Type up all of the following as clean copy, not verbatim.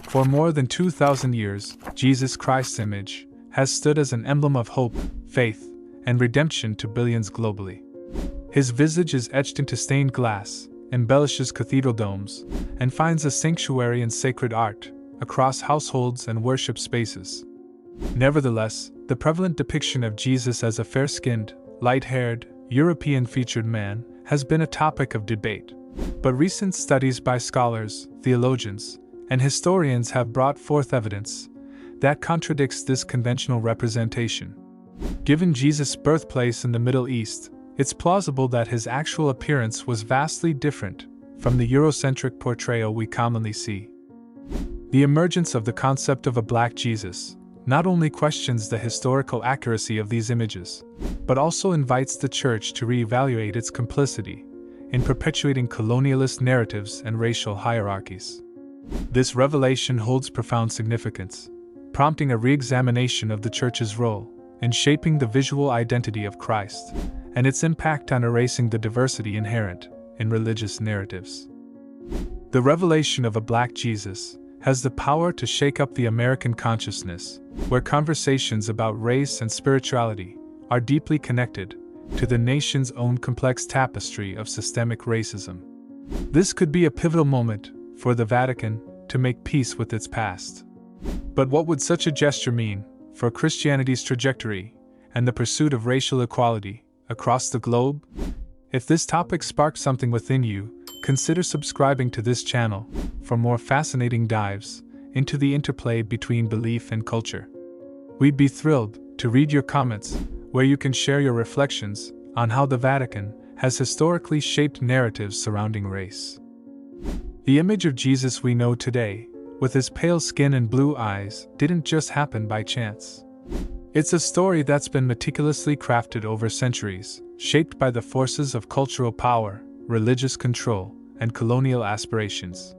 For more than 2,000 years, Jesus Christ's image has stood as an emblem of hope, faith, and redemption to billions globally. His visage is etched into stained glass, embellishes cathedral domes, and finds a sanctuary in sacred art across households and worship spaces. Nevertheless, the prevalent depiction of Jesus as a fair-skinned, light-haired, European-featured man has been a topic of debate. But recent studies by scholars, theologians, and historians have brought forth evidence that contradicts this conventional representation. Given Jesus' birthplace in the Middle East, it's plausible that his actual appearance was vastly different from the Eurocentric portrayal we commonly see. The emergence of the concept of a black Jesus not only questions the historical accuracy of these images, but also invites the Church to reevaluate its complicity in perpetuating colonialist narratives and racial hierarchies. This revelation holds profound significance, prompting a re-examination of the Church's role in shaping the visual identity of Christ and its impact on erasing the diversity inherent in religious narratives. The revelation of a black Jesus has the power to shake up the American consciousness, where conversations about race and spirituality are deeply connected to the nation's own complex tapestry of systemic racism. This could be a pivotal moment for the Vatican to make peace with its past. But what would such a gesture mean for Christianity's trajectory and the pursuit of racial equality across the globe? If this topic sparked something within you, consider subscribing to this channel for more fascinating dives into the interplay between belief and culture. We'd be thrilled to read your comments, where you can share your reflections on how the Vatican has historically shaped narratives surrounding race. The image of Jesus we know today, with his pale skin and blue eyes, didn't just happen by chance. It's a story that's been meticulously crafted over centuries, shaped by the forces of cultural power, religious control, and colonial aspirations.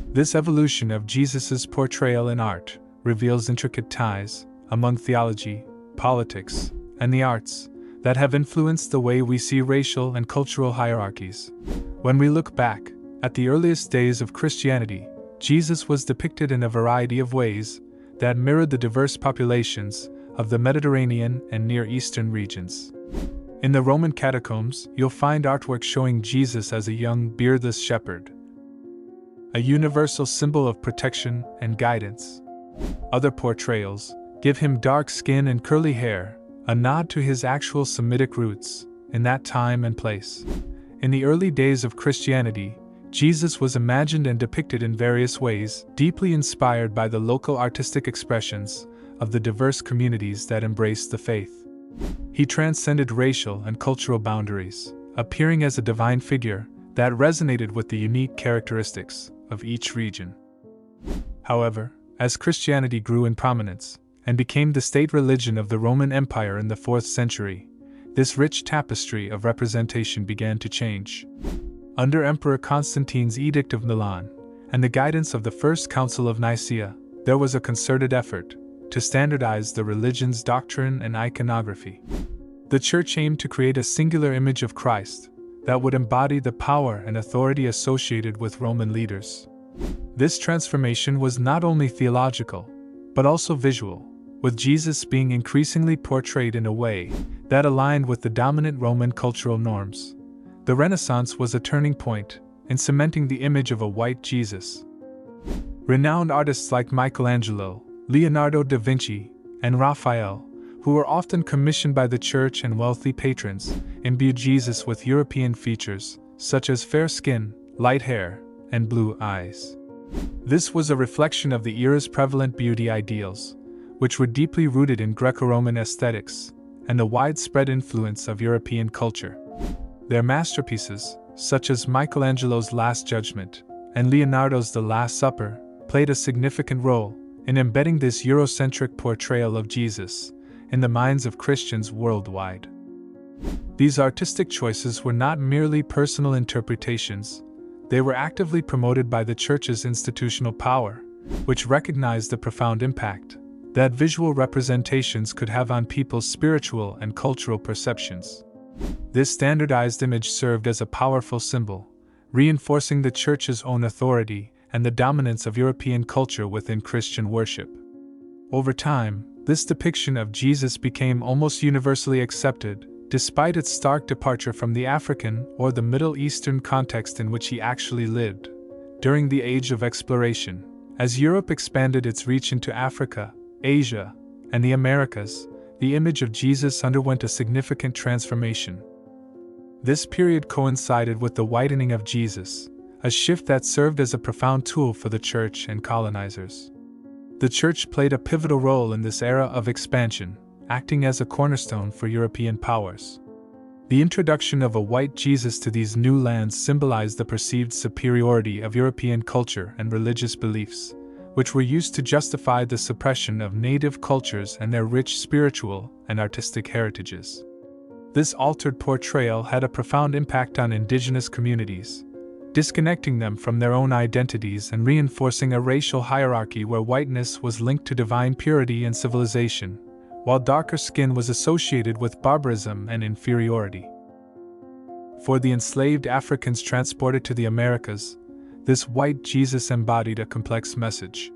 This evolution of Jesus' portrayal in art reveals intricate ties among theology, politics, and the arts that have influenced the way we see racial and cultural hierarchies. When we look back at the earliest days of Christianity, Jesus was depicted in a variety of ways that mirrored the diverse populations of the Mediterranean and Near Eastern regions. In the Roman catacombs, you'll find artwork showing Jesus as a young, beardless shepherd, a universal symbol of protection and guidance. Other portrayals give him dark skin and curly hair, a nod to his actual Semitic roots in that time and place. In the early days of Christianity, Jesus was imagined and depicted in various ways, deeply inspired by the local artistic expressions of the diverse communities that embraced the faith. He transcended racial and cultural boundaries, appearing as a divine figure that resonated with the unique characteristics of each region. However, as Christianity grew in prominence and became the state religion of the Roman Empire in the 4th century, this rich tapestry of representation began to change. Under Emperor Constantine's Edict of Milan and the guidance of the First Council of Nicaea, there was a concerted effort to standardize the religion's doctrine and iconography. The Church aimed to create a singular image of Christ that would embody the power and authority associated with Roman leaders. This transformation was not only theological, but also visual, with Jesus being increasingly portrayed in a way that aligned with the dominant Roman cultural norms. The Renaissance was a turning point in cementing the image of a white Jesus. Renowned artists like Michelangelo, Leonardo da Vinci, and Raphael, who were often commissioned by the Church and wealthy patrons, imbued Jesus with European features, such as fair skin, light hair, and blue eyes. This was a reflection of the era's prevalent beauty ideals, which were deeply rooted in Greco-Roman aesthetics and the widespread influence of European culture. Their masterpieces, such as Michelangelo's Last Judgment and Leonardo's The Last Supper, played a significant role in embedding this Eurocentric portrayal of Jesus in the minds of Christians worldwide. These artistic choices were not merely personal interpretations, they were actively promoted by the Church's institutional power, which recognized the profound impact that visual representations could have on people's spiritual and cultural perceptions. This standardized image served as a powerful symbol, reinforcing the Church's own authority and the dominance of European culture within Christian worship. Over time, this depiction of Jesus became almost universally accepted, despite its stark departure from the African or the Middle Eastern context in which he actually lived. During the Age of Exploration, as Europe expanded its reach into Africa, Asia, and the Americas, the image of Jesus underwent a significant transformation. This period coincided with the whitening of Jesus, a shift that served as a profound tool for the Church and colonizers. The Church played a pivotal role in this era of expansion, acting as a cornerstone for European powers. The introduction of a white Jesus to these new lands symbolized the perceived superiority of European culture and religious beliefs, which were used to justify the suppression of native cultures and their rich spiritual and artistic heritages. This altered portrayal had a profound impact on indigenous communities, disconnecting them from their own identities and reinforcing a racial hierarchy where whiteness was linked to divine purity and civilization, while darker skin was associated with barbarism and inferiority. For the enslaved Africans transported to the Americas, this white Jesus embodied a complex message.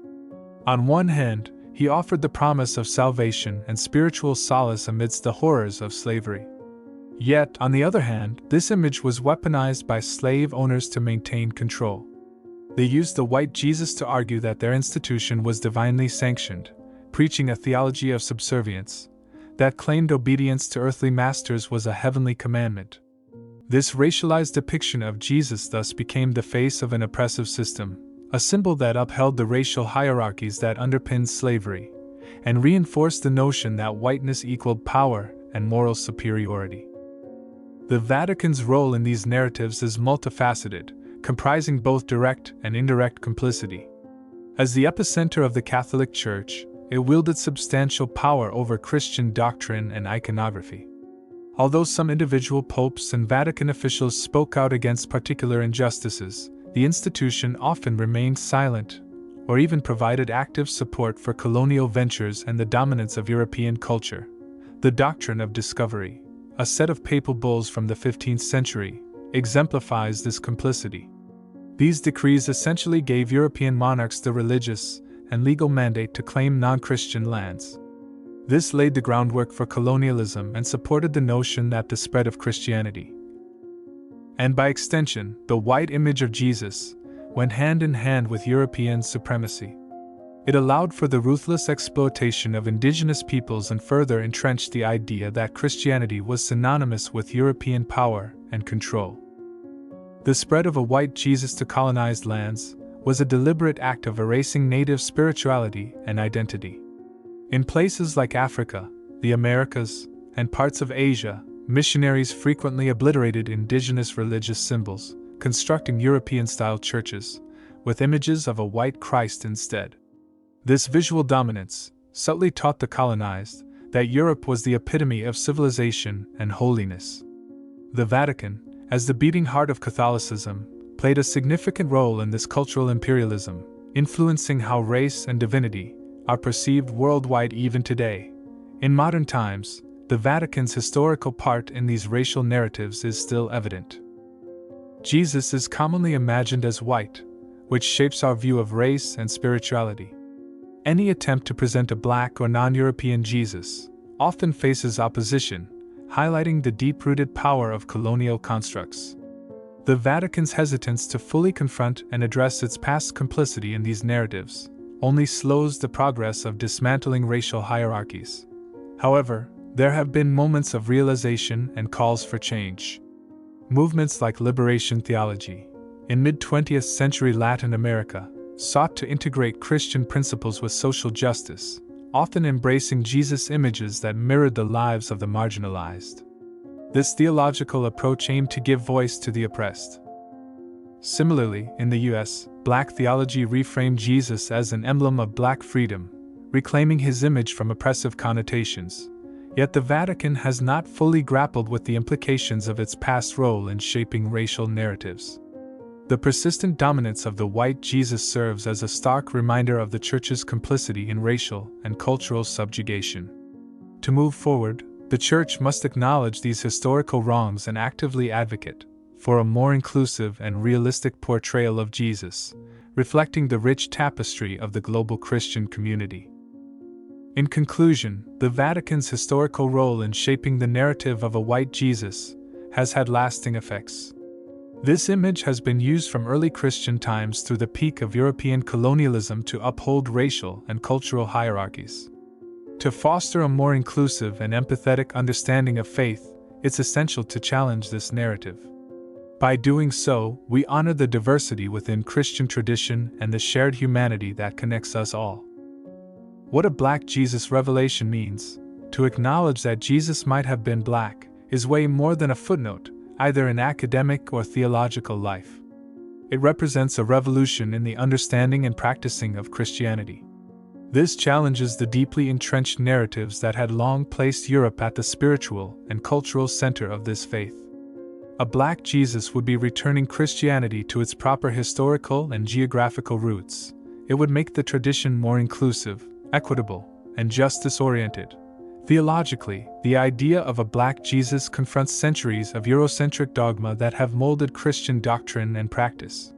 On one hand, he offered the promise of salvation and spiritual solace amidst the horrors of slavery. Yet, on the other hand, this image was weaponized by slave owners to maintain control. They used the white Jesus to argue that their institution was divinely sanctioned, preaching a theology of subservience that claimed obedience to earthly masters was a heavenly commandment. This racialized depiction of Jesus thus became the face of an oppressive system, a symbol that upheld the racial hierarchies that underpinned slavery, and reinforced the notion that whiteness equaled power and moral superiority. The Vatican's role in these narratives is multifaceted, comprising both direct and indirect complicity. As the epicenter of the Catholic Church, it wielded substantial power over Christian doctrine and iconography. Although some individual popes and Vatican officials spoke out against particular injustices, the institution often remained silent, or even provided active support for colonial ventures and the dominance of European culture. The doctrine of discovery, a set of papal bulls from the 15th century, exemplifies this complicity. These decrees essentially gave European monarchs the religious and legal mandate to claim non-Christian lands. This laid the groundwork for colonialism and supported the notion that the spread of Christianity, and by extension, the white image of Jesus, went hand in hand with European supremacy. It allowed for the ruthless exploitation of indigenous peoples and further entrenched the idea that Christianity was synonymous with European power and control. The spread of a white Jesus to colonized lands was a deliberate act of erasing native spirituality and identity. In places like Africa, the Americas, and parts of Asia, missionaries frequently obliterated indigenous religious symbols, constructing European-style churches, with images of a white Christ instead. This visual dominance subtly taught the colonized that Europe was the epitome of civilization and holiness. The Vatican, as the beating heart of Catholicism, played a significant role in this cultural imperialism, influencing how race and divinity are perceived worldwide even today. In modern times, the Vatican's historical part in these racial narratives is still evident. Jesus is commonly imagined as white, which shapes our view of race and spirituality. Any attempt to present a black or non-European Jesus often faces opposition, highlighting the deep-rooted power of colonial constructs. The Vatican's hesitance to fully confront and address its past complicity in these narratives only slows the progress of dismantling racial hierarchies. However, there have been moments of realization and calls for change. Movements like liberation theology, in mid-20th century Latin America, sought to integrate Christian principles with social justice, often embracing Jesus images that mirrored the lives of the marginalized. This theological approach aimed to give voice to the oppressed. Similarly, in the US, Black theology reframed Jesus as an emblem of Black freedom, reclaiming his image from oppressive connotations. Yet the Vatican has not fully grappled with the implications of its past role in shaping racial narratives. The persistent dominance of the white Jesus serves as a stark reminder of the Church's complicity in racial and cultural subjugation. To move forward, the Church must acknowledge these historical wrongs and actively advocate for a more inclusive and realistic portrayal of Jesus, reflecting the rich tapestry of the global Christian community. In conclusion, the Vatican's historical role in shaping the narrative of a white Jesus has had lasting effects. This image has been used from early Christian times through the peak of European colonialism to uphold racial and cultural hierarchies. To foster a more inclusive and empathetic understanding of faith, it's essential to challenge this narrative. By doing so, we honor the diversity within Christian tradition and the shared humanity that connects us all. What a Black Jesus revelation means, to acknowledge that Jesus might have been black, is way more than a footnote, either in academic or theological life. It represents a revolution in the understanding and practicing of Christianity. This challenges the deeply entrenched narratives that had long placed Europe at the spiritual and cultural center of this faith. A Black Jesus would be returning Christianity to its proper historical and geographical roots. It would make the tradition more inclusive, equitable, and justice-oriented. Theologically, the idea of a Black Jesus confronts centuries of Eurocentric dogma that have molded Christian doctrine and practice.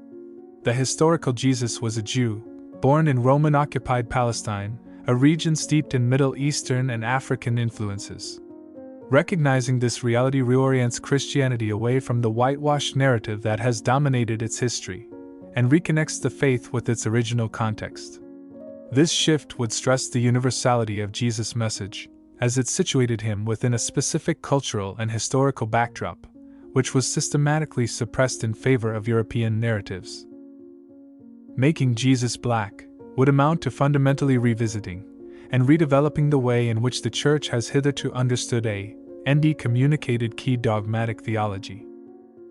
The historical Jesus was a Jew, born in Roman-occupied Palestine, a region steeped in Middle Eastern and African influences. Recognizing this reality reorients Christianity away from the whitewashed narrative that has dominated its history, and reconnects the faith with its original context. This shift would stress the universality of Jesus' message, as it situated him within a specific cultural and historical backdrop, which was systematically suppressed in favor of European narratives. Making Jesus black would amount to fundamentally revisiting and redeveloping the way in which the Church has hitherto understood and communicated key dogmatic theology.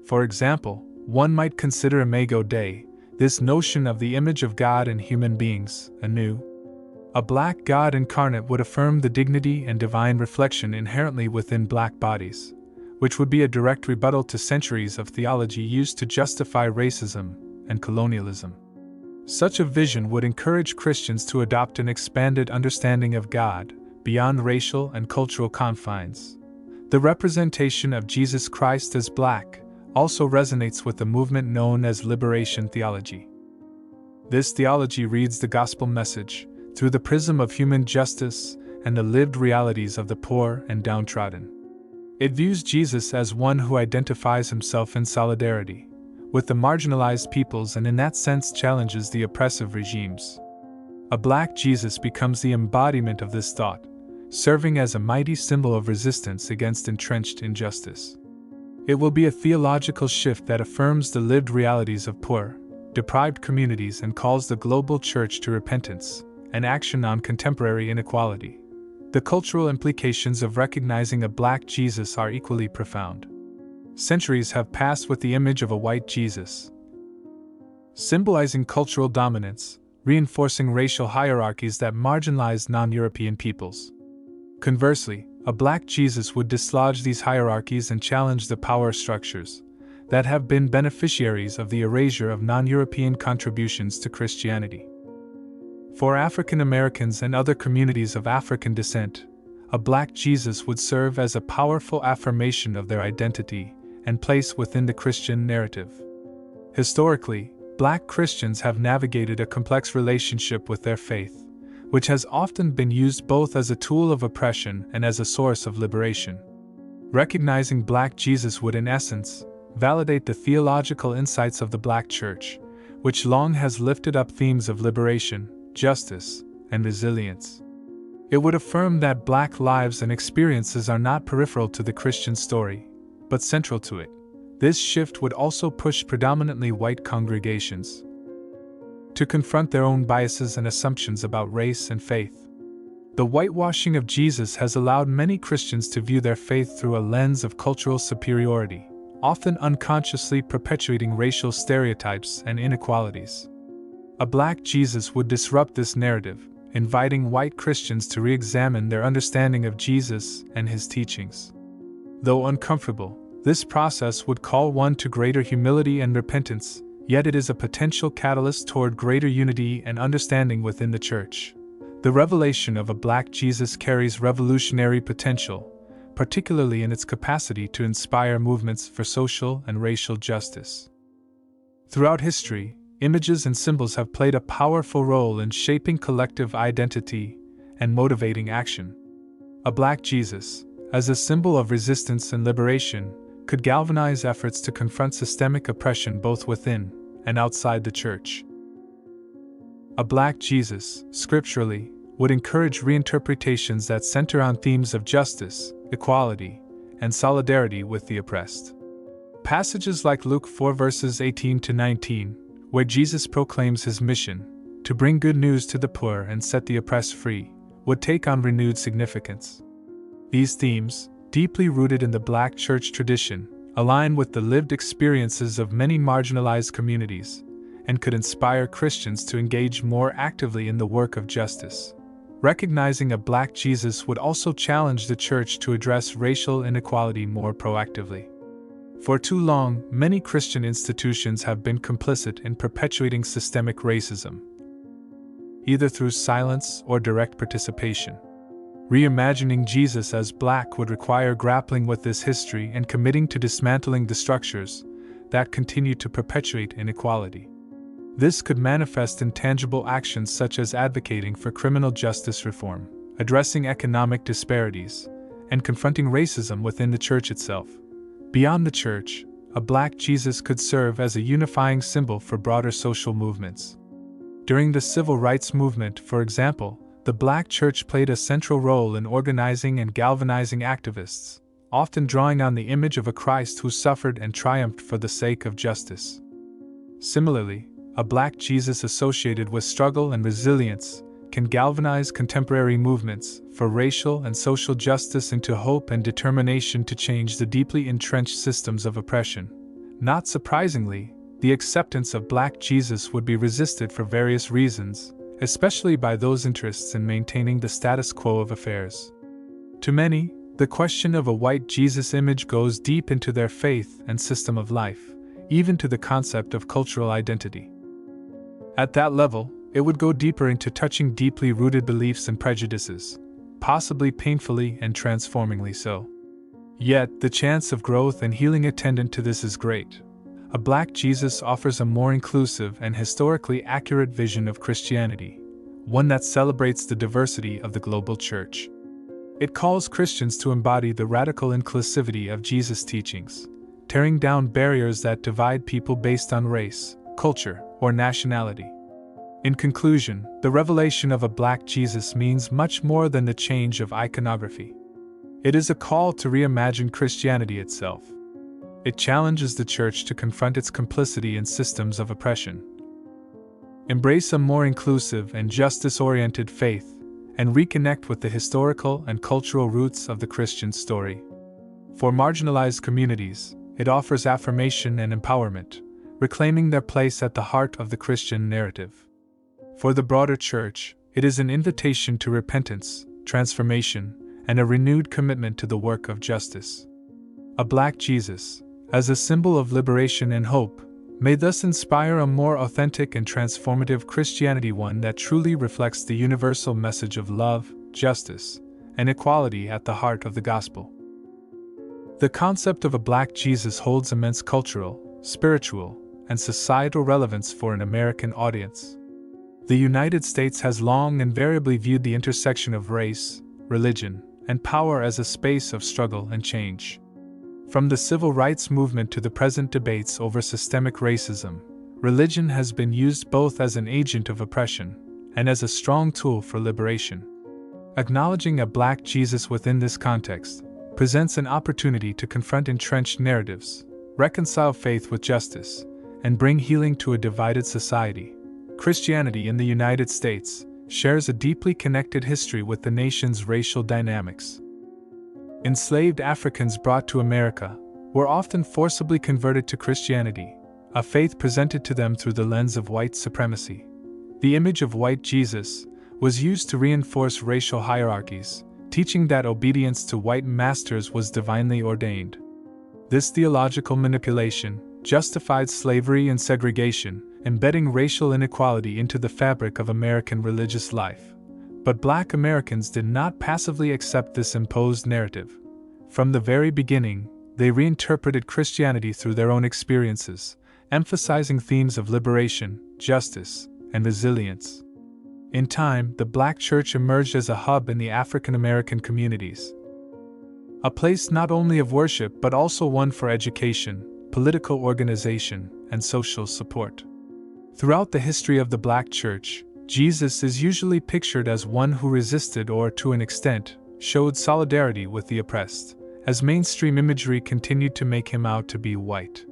For example, one might consider Imago Dei, this notion of the image of God in human beings, anew. A Black God incarnate would affirm the dignity and divine reflection inherently within Black bodies, which would be a direct rebuttal to centuries of theology used to justify racism and colonialism. Such a vision would encourage Christians to adopt an expanded understanding of God, beyond racial and cultural confines. The representation of Jesus Christ as Black also resonates with the movement known as liberation theology. This theology reads the gospel message through the prism of human justice and the lived realities of the poor and downtrodden. It views Jesus as one who identifies himself in solidarity with the marginalized peoples and in that sense challenges the oppressive regimes. A Black Jesus becomes the embodiment of this thought, serving as a mighty symbol of resistance against entrenched injustice. It will be a theological shift that affirms the lived realities of poor, deprived communities and calls the global Church to repentance and action on contemporary inequality. The cultural implications of recognizing a Black Jesus are equally profound. Centuries have passed with the image of a white Jesus, symbolizing cultural dominance, reinforcing racial hierarchies that marginalize non-European peoples. Conversely, a Black Jesus would dislodge these hierarchies and challenge the power structures that have been beneficiaries of the erasure of non-European contributions to Christianity. For African Americans and other communities of African descent, a Black Jesus would serve as a powerful affirmation of their identity and place within the Christian narrative. Historically, Black Christians have navigated a complex relationship with their faith, which has often been used both as a tool of oppression and as a source of liberation. Recognizing Black Jesus would, in essence, validate the theological insights of the Black Church, which long has lifted up themes of liberation, justice, and resilience. It would affirm that Black lives and experiences are not peripheral to the Christian story, but central to it. This shift would also push predominantly white congregations to confront their own biases and assumptions about race and faith. The whitewashing of Jesus has allowed many Christians to view their faith through a lens of cultural superiority, often unconsciously perpetuating racial stereotypes and inequalities. A Black Jesus would disrupt this narrative, inviting white Christians to re-examine their understanding of Jesus and his teachings. Though uncomfortable, this process would call one to greater humility and repentance, yet it is a potential catalyst toward greater unity and understanding within the Church. The revelation of a Black Jesus carries revolutionary potential, particularly in its capacity to inspire movements for social and racial justice. Throughout history, images and symbols have played a powerful role in shaping collective identity and motivating action. A black Jesus, as a symbol of resistance and liberation, could galvanize efforts to confront systemic oppression both within and outside the church. A black Jesus, scripturally, would encourage reinterpretations that center on themes of justice, equality, and solidarity with the oppressed. Passages like Luke 4 verses 18 to 19, where Jesus proclaims his mission, to bring good news to the poor and set the oppressed free, would take on renewed significance. These themes, deeply rooted in the black church tradition, align with the lived experiences of many marginalized communities, and could inspire Christians to engage more actively in the work of justice. Recognizing a black Jesus would also challenge the church to address racial inequality more proactively. For too long, many Christian institutions have been complicit in perpetuating systemic racism, either through silence or direct participation. Reimagining Jesus as black would require grappling with this history and committing to dismantling the structures that continue to perpetuate inequality. This could manifest in tangible actions such as advocating for criminal justice reform, addressing economic disparities, and confronting racism within the church itself. Beyond the church, a black Jesus could serve as a unifying symbol for broader social movements. During the civil rights movement, for example, the black church played a central role in organizing and galvanizing activists, often drawing on the image of a Christ who suffered and triumphed for the sake of justice. Similarly, a black Jesus associated with struggle and resilience can galvanize contemporary movements for racial and social justice into hope and determination to change the deeply entrenched systems of oppression. Not surprisingly, the acceptance of black Jesus would be resisted for various reasons, especially by those interested in maintaining the status quo of affairs. To many, the question of a white Jesus image goes deep into their faith and system of life, even to the concept of cultural identity. At that level, it would go deeper into touching deeply rooted beliefs and prejudices, possibly painfully and transformingly so. Yet, the chance of growth and healing attendant to this is great. A black Jesus offers a more inclusive and historically accurate vision of Christianity, one that celebrates the diversity of the global church. It calls Christians to embody the radical inclusivity of Jesus' teachings, tearing down barriers that divide people based on race, culture, or nationality. In conclusion, the revelation of a black Jesus means much more than the change of iconography. It is a call to reimagine Christianity itself. It challenges the church to confront its complicity in systems of oppression, embrace a more inclusive and justice-oriented faith, and reconnect with the historical and cultural roots of the Christian story. For marginalized communities, it offers affirmation and empowerment, reclaiming their place at the heart of the Christian narrative. For the broader church, it is an invitation to repentance, transformation, and a renewed commitment to the work of justice. A black Jesus, as a symbol of liberation and hope, may thus inspire a more authentic and transformative Christianity, one that truly reflects the universal message of love, justice, and equality at the heart of the gospel. The concept of a black Jesus holds immense cultural, spiritual, and societal relevance for an American audience. The United States has long invariably viewed the intersection of race, religion, and power as a space of struggle and change. From the civil rights movement to the present debates over systemic racism, religion has been used both as an agent of oppression and as a strong tool for liberation. Acknowledging a black Jesus within this context presents an opportunity to confront entrenched narratives, reconcile faith with justice, and bring healing to a divided society. Christianity in the United States shares a deeply connected history with the nation's racial dynamics. Enslaved Africans brought to America were often forcibly converted to Christianity, a faith presented to them through the lens of white supremacy. The image of white Jesus was used to reinforce racial hierarchies, teaching that obedience to white masters was divinely ordained. This theological manipulation justified slavery and segregation, embedding racial inequality into the fabric of American religious life. But Black Americans did not passively accept this imposed narrative. From the very beginning, they reinterpreted Christianity through their own experiences, emphasizing themes of liberation, justice, and resilience. In time, the Black church emerged as a hub in the African American communities. A place not only of worship but also one for education, political organization, and social support. Throughout the history of the Black church, Jesus is usually pictured as one who resisted or, to an extent, showed solidarity with the oppressed, as mainstream imagery continued to make him out to be white.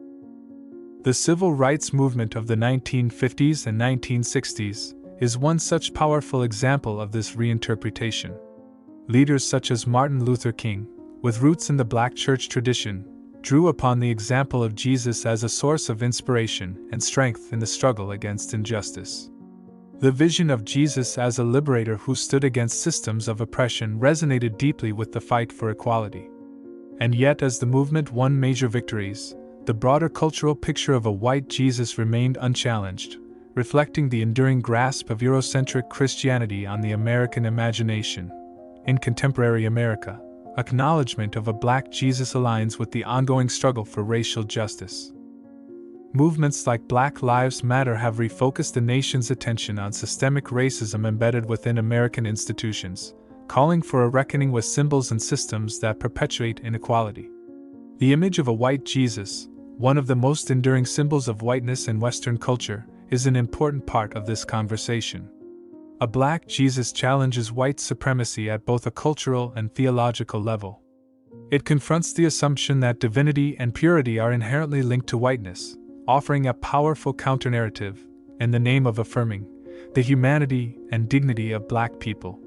The civil rights movement of the 1950s and 1960s is one such powerful example of this reinterpretation. Leaders such as Martin Luther King, with roots in the Black church tradition, drew upon the example of Jesus as a source of inspiration and strength in the struggle against injustice. The vision of Jesus as a liberator who stood against systems of oppression resonated deeply with the fight for equality. And yet, as the movement won major victories, the broader cultural picture of a white Jesus remained unchallenged, reflecting the enduring grasp of Eurocentric Christianity on the American imagination. In contemporary America, acknowledgement of a Black Jesus aligns with the ongoing struggle for racial justice. Movements like Black Lives Matter have refocused the nation's attention on systemic racism embedded within American institutions, calling for a reckoning with symbols and systems that perpetuate inequality. The image of a white Jesus, one of the most enduring symbols of whiteness in Western culture, is an important part of this conversation. A Black Jesus challenges white supremacy at both a cultural and theological level. It confronts the assumption that divinity and purity are inherently linked to whiteness, offering a powerful counter-narrative, in the name of affirming the humanity and dignity of Black people.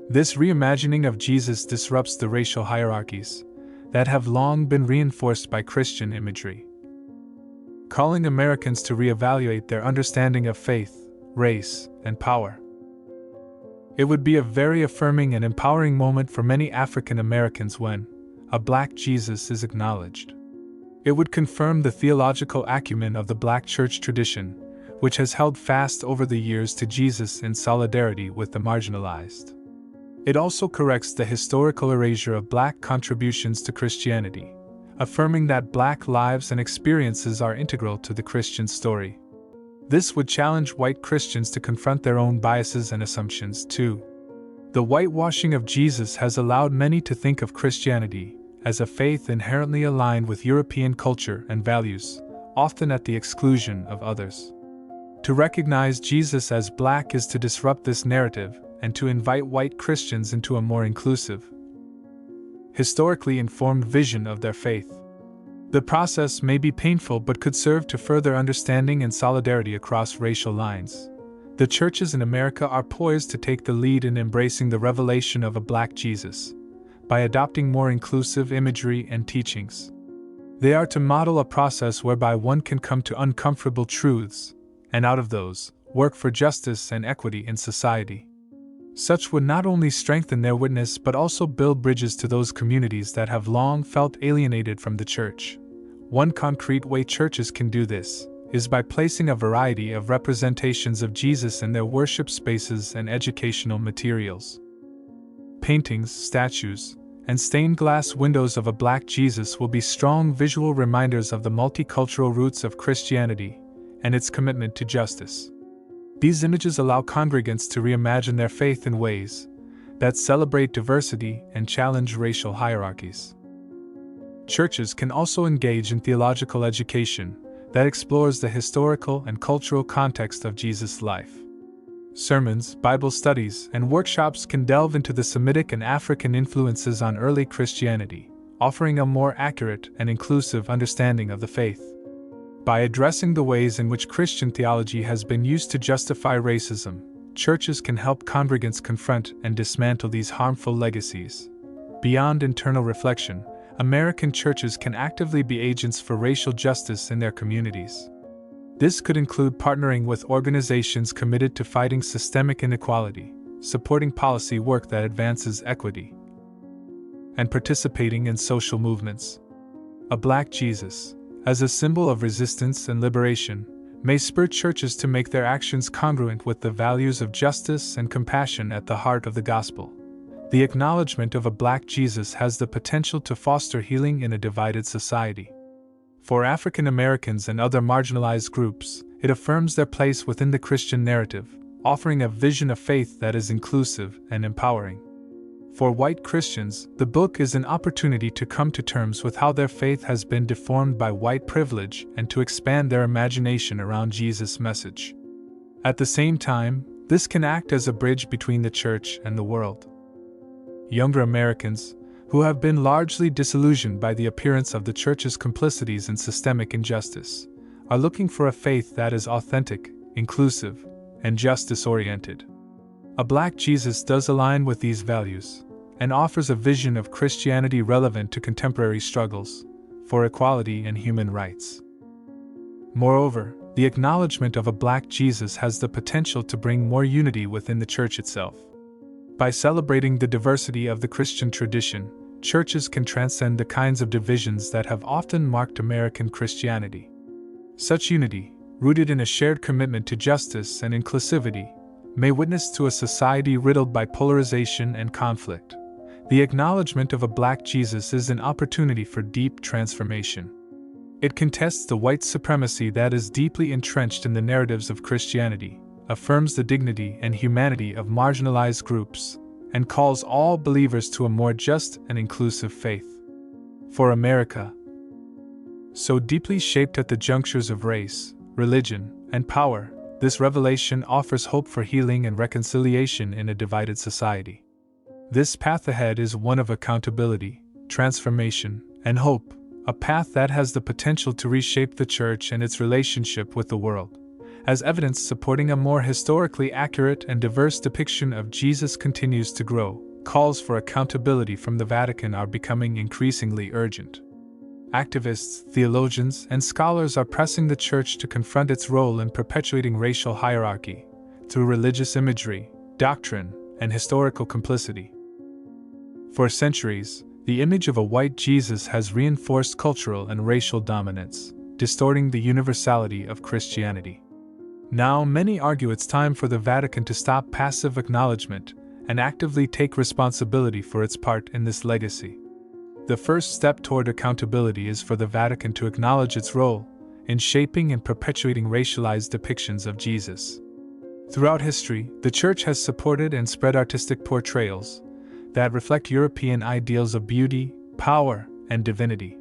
This reimagining of Jesus disrupts the racial hierarchies that have long been reinforced by Christian imagery, calling Americans to reevaluate their understanding of faith, race, and power. It would be a very affirming and empowering moment for many African Americans when a Black Jesus is acknowledged. It would confirm the theological acumen of the Black church tradition, which has held fast over the years to Jesus in solidarity with the marginalized. It also corrects the historical erasure of Black contributions to Christianity, affirming that Black lives and experiences are integral to the Christian story. This would challenge white Christians to confront their own biases and assumptions, too. The whitewashing of Jesus has allowed many to think of Christianity as a faith inherently aligned with European culture and values, often at the exclusion of others. To recognize Jesus as Black is to disrupt this narrative and to invite white Christians into a more inclusive, historically informed vision of their faith. The process may be painful but could serve to further understanding and solidarity across racial lines. The churches in America are poised to take the lead in embracing the revelation of a Black Jesus, by adopting more inclusive imagery and teachings. They are to model a process whereby one can come to uncomfortable truths, and out of those, work for justice and equity in society. Such would not only strengthen their witness but also build bridges to those communities that have long felt alienated from the church. One concrete way churches can do this is by placing a variety of representations of Jesus in their worship spaces and educational materials. Paintings, statues, and stained glass windows of a Black Jesus will be strong visual reminders of the multicultural roots of Christianity and its commitment to justice. These images allow congregants to reimagine their faith in ways that celebrate diversity and challenge racial hierarchies. Churches can also engage in theological education that explores the historical and cultural context of Jesus' life. Sermons, Bible studies, and workshops can delve into the Semitic and African influences on early Christianity, offering a more accurate and inclusive understanding of the faith. By addressing the ways in which Christian theology has been used to justify racism, churches can help congregants confront and dismantle these harmful legacies. Beyond internal reflection, American churches can actively be agents for racial justice in their communities. This could include partnering with organizations committed to fighting systemic inequality, supporting policy work that advances equity, and participating in social movements. A Black Jesus, as a symbol of resistance and liberation, may spur churches to make their actions congruent with the values of justice and compassion at the heart of the gospel. The acknowledgement of a Black Jesus has the potential to foster healing in a divided society. For African Americans and other marginalized groups, it affirms their place within the Christian narrative, offering a vision of faith that is inclusive and empowering. For white Christians, the book is an opportunity to come to terms with how their faith has been deformed by white privilege and to expand their imagination around Jesus' message. At the same time, this can act as a bridge between the church and the world. Younger Americans, who have been largely disillusioned by the appearance of the church's complicities in systemic injustice, are looking for a faith that is authentic, inclusive, and justice-oriented. A Black Jesus does align with these values, and offers a vision of Christianity relevant to contemporary struggles for equality and human rights. Moreover, the acknowledgement of a Black Jesus has the potential to bring more unity within the church itself. By celebrating the diversity of the Christian tradition, churches can transcend the kinds of divisions that have often marked American Christianity. Such unity, rooted in a shared commitment to justice and inclusivity, may witness to a society riddled by polarization and conflict. The acknowledgement of a Black Jesus is an opportunity for deep transformation. It contests the white supremacy that is deeply entrenched in the narratives of Christianity, affirms the dignity and humanity of marginalized groups, and calls all believers to a more just and inclusive faith. For America, so deeply shaped at the junctures of race, religion, and power, this revelation offers hope for healing and reconciliation in a divided society. This path ahead is one of accountability, transformation, and hope, a path that has the potential to reshape the church and its relationship with the world. As evidence supporting a more historically accurate and diverse depiction of Jesus continues to grow, calls for accountability from the Vatican are becoming increasingly urgent. Activists, theologians, and scholars are pressing the church to confront its role in perpetuating racial hierarchy through religious imagery, doctrine, and historical complicity. For centuries, the image of a white Jesus has reinforced cultural and racial dominance, distorting the universality of Christianity. Now, many argue it's time for the Vatican to stop passive acknowledgement and actively take responsibility for its part in this legacy. The first step toward accountability is for the Vatican to acknowledge its role in shaping and perpetuating racialized depictions of Jesus. Throughout history, the Church has supported and spread artistic portrayals that reflect European ideals of beauty, power, and divinity.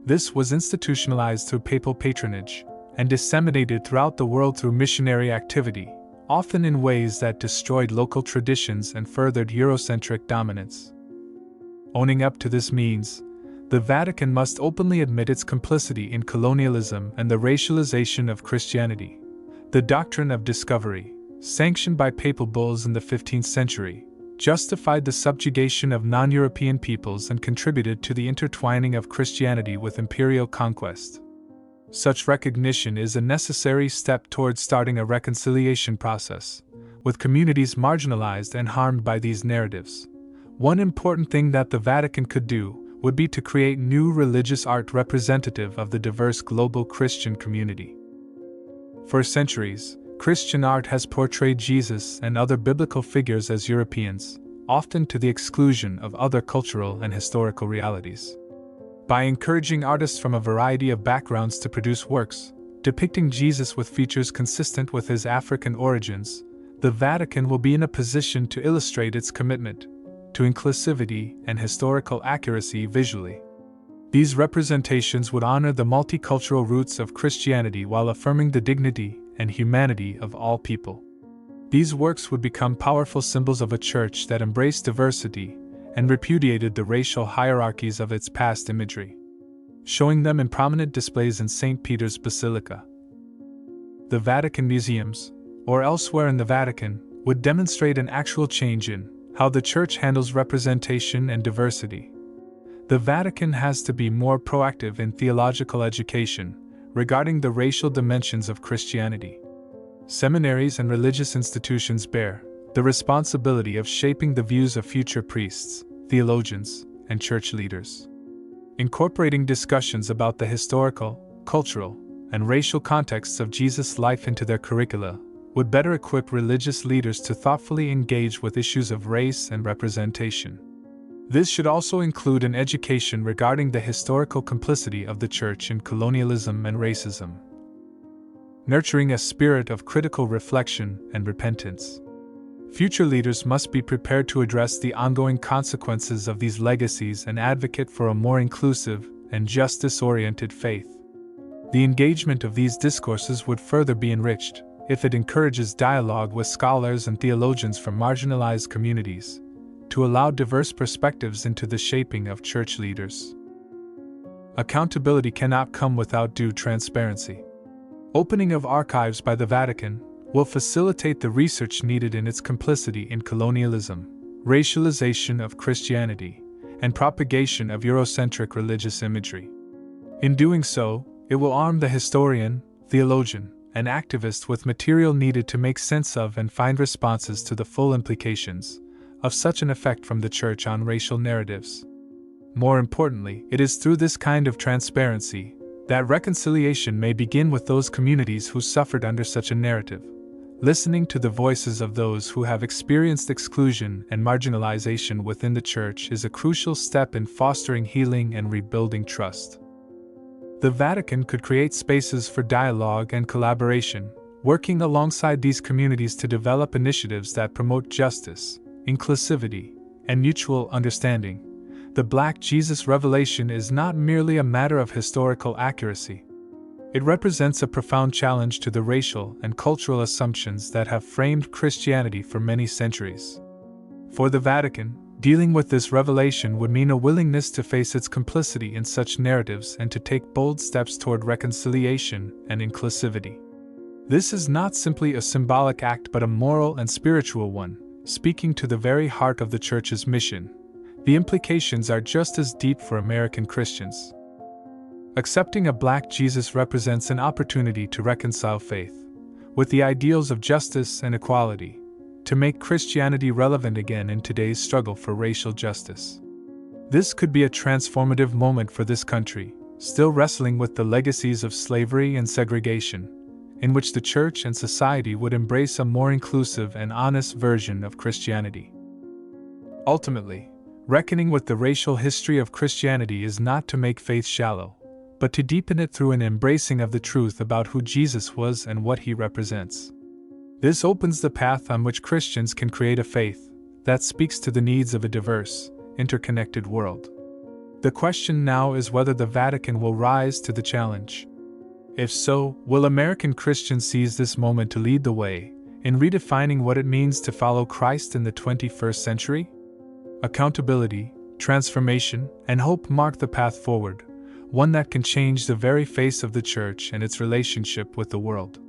This was institutionalized through papal patronage and disseminated throughout the world through missionary activity, often in ways that destroyed local traditions and furthered Eurocentric dominance. Owning up to this means, the Vatican must openly admit its complicity in colonialism and the racialization of Christianity. The doctrine of discovery, sanctioned by papal bulls in the 15th century, justified the subjugation of non-European peoples and contributed to the intertwining of Christianity with imperial conquest. Such recognition is a necessary step towards starting a reconciliation process with communities marginalized and harmed by these narratives. One important thing that the Vatican could do would be to create new religious art representative of the diverse global Christian community. For centuries, Christian art has portrayed Jesus and other biblical figures as Europeans, often to the exclusion of other cultural and historical realities. By encouraging artists from a variety of backgrounds to produce works depicting Jesus with features consistent with his African origins, the Vatican will be in a position to illustrate its commitment to inclusivity and historical accuracy visually. These representations would honor the multicultural roots of Christianity while affirming the dignity and humanity of all people. These works would become powerful symbols of a church that embraced diversity and repudiated the racial hierarchies of its past imagery, showing them in prominent displays in St. Peter's Basilica. The Vatican museums, or elsewhere in the Vatican, would demonstrate an actual change in how the Church handles representation and diversity. The Vatican has to be more proactive in theological education regarding the racial dimensions of Christianity. Seminaries and religious institutions bear the responsibility of shaping the views of future priests, theologians, and church leaders. Incorporating discussions about the historical, cultural, and racial contexts of Jesus' life into their curricula would better equip religious leaders to thoughtfully engage with issues of race and representation. This should also include an education regarding the historical complicity of the Church in colonialism and racism, nurturing a spirit of critical reflection and repentance. Future leaders must be prepared to address the ongoing consequences of these legacies and advocate for a more inclusive and justice-oriented faith. The engagement of these discourses would further be enriched if it encourages dialogue with scholars and theologians from marginalized communities, to allow diverse perspectives into the shaping of church leaders. Accountability cannot come without due transparency. Opening of archives by the Vatican will facilitate the research needed in its complicity in colonialism, racialization of Christianity, and propagation of Eurocentric religious imagery. In doing so, it will arm the historian, theologian, and activist with material needed to make sense of and find responses to the full implications of such an effect from the Church on racial narratives. More importantly, it is through this kind of transparency that reconciliation may begin with those communities who suffered under such a narrative. Listening to the voices of those who have experienced exclusion and marginalization within the Church is a crucial step in fostering healing and rebuilding trust. The Vatican could create spaces for dialogue and collaboration, working alongside these communities to develop initiatives that promote justice, inclusivity, and mutual understanding. The Black Jesus revelation is not merely a matter of historical accuracy. It represents a profound challenge to the racial and cultural assumptions that have framed Christianity for many centuries. For the Vatican, dealing with this revelation would mean a willingness to face its complicity in such narratives and to take bold steps toward reconciliation and inclusivity. This is not simply a symbolic act but a moral and spiritual one, speaking to the very heart of the Church's mission. The implications are just as deep for American Christians. Accepting a Black Jesus represents an opportunity to reconcile faith with the ideals of justice and equality, to make Christianity relevant again in today's struggle for racial justice. This could be a transformative moment for this country, still wrestling with the legacies of slavery and segregation, in which the Church and society would embrace a more inclusive and honest version of Christianity. Ultimately, reckoning with the racial history of Christianity is not to make faith shallow, but to deepen it through an embracing of the truth about who Jesus was and what he represents. This opens the path on which Christians can create a faith that speaks to the needs of a diverse, interconnected world. The question now is whether the Vatican will rise to the challenge. If so, will American Christians seize this moment to lead the way in redefining what it means to follow Christ in the 21st century? Accountability, transformation, and hope mark the path forward, one that can change the very face of the Church and its relationship with the world.